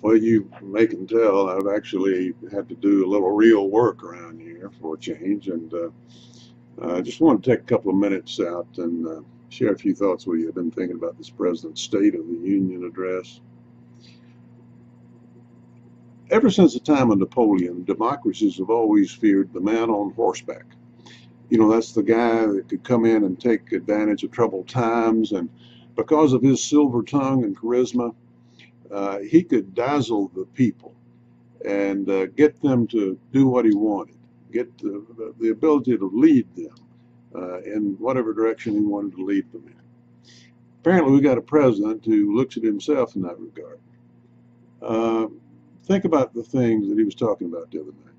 Well, you may can tell I've actually had to do a little real work around here for a change, and I just want to take a couple of minutes out and share a few thoughts with you. I've been thinking about this President's State of the Union address. Ever since the time of Napoleon, democracies have always feared the man on horseback. You know, that's the guy that could come in and take advantage of troubled times, and because of his silver tongue and charisma, he could dazzle the people and get them to do what he wanted, get the ability to lead them in whatever direction he wanted to lead them in. Apparently, we got a president who looks at himself in that regard. Think about the things that he was talking about the other night.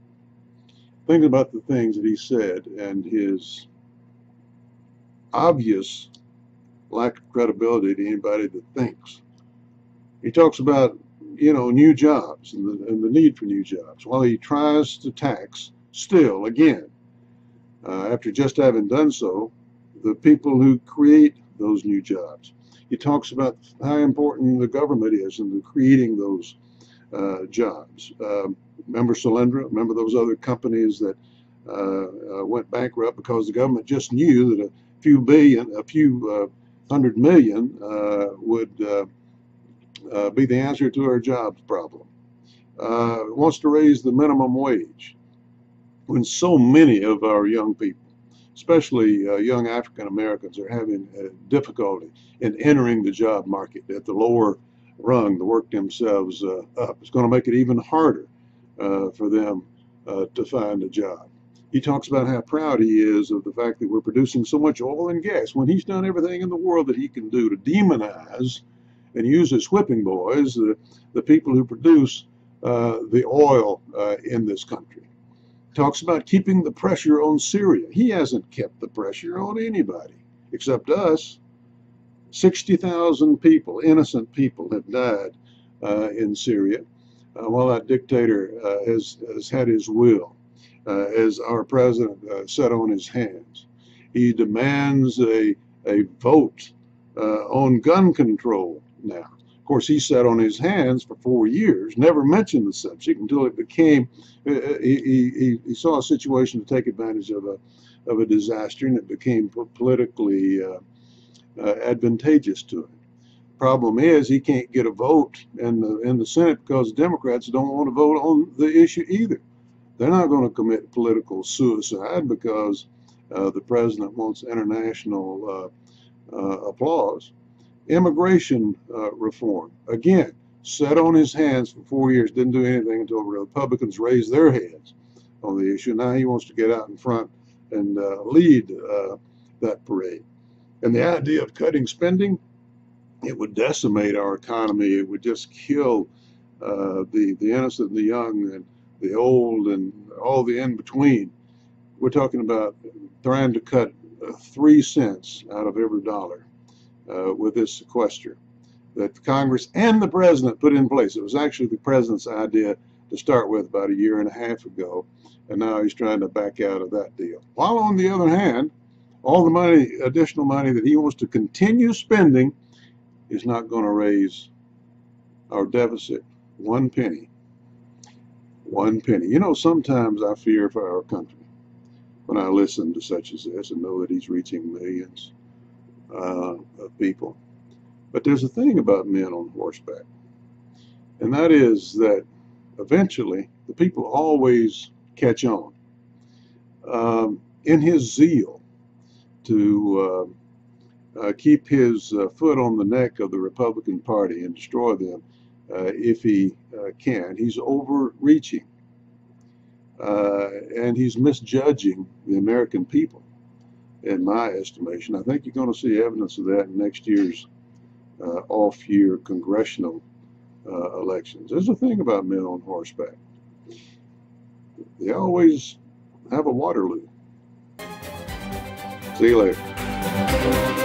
Think about the things that he said and his obvious lack of credibility to anybody that thinks. He talks about, you know, new jobs and the need for new jobs, while he tries to tax still again, after just having done so, the people who create those new jobs. He talks about how important the government is in creating those jobs. Remember Solyndra? Remember those other companies that went bankrupt because the government just knew that a few hundred million would be the answer to our jobs problem. Wants to raise the minimum wage when so many of our young people, especially young African Americans, are having difficulty in entering the job market at the lower rung to work themselves up. It's going to make it even harder for them to find a job. He talks about how proud he is of the fact that we're producing so much oil and gas when he's done everything in the world that he can do to demonize and use as whipping boys the people who produce the oil in this country. Talks about keeping the pressure on Syria. He hasn't kept the pressure on anybody except us. 60,000 people, innocent people, have died in Syria while that dictator has had his will, as our president sat on his hands. He demands a vote on gun control now. Of course, he sat on his hands for 4 years, never mentioned the subject until it became, he saw a situation to take advantage of a disaster, and it became politically advantageous to him. Problem is, he can't get a vote in the Senate because Democrats don't want to vote on the issue either. They're not going to commit political suicide because the president wants international applause. Immigration reform, again, sat on his hands for 4 years, didn't do anything until the Republicans raised their heads on the issue. Now he wants to get out in front and lead that parade. And the idea of cutting spending, it would decimate our economy. It would just kill the innocent and the young and the old and all the in-between. We're talking about trying to cut 3 cents out of every dollar with this sequester that Congress and the president put in place. It was actually the president's idea to start with about 1.5 years ago, and now he's trying to back out of that deal. While on the other hand, all the money, additional money that he wants to continue spending is not going to raise our deficit 1 penny. 1 penny. You know, sometimes I fear for our country when I listen to such as this and know that he's reaching millions of people. But there's a thing about men on horseback, and that is that eventually the people always catch on. In his zeal to keep his foot on the neck of the Republican Party and destroy them if he can, he's overreaching and he's misjudging the American people, in my estimation. I think you're going to see evidence of that in next year's off-year congressional elections. There's a thing about men on horseback. They always have a Waterloo. See you later.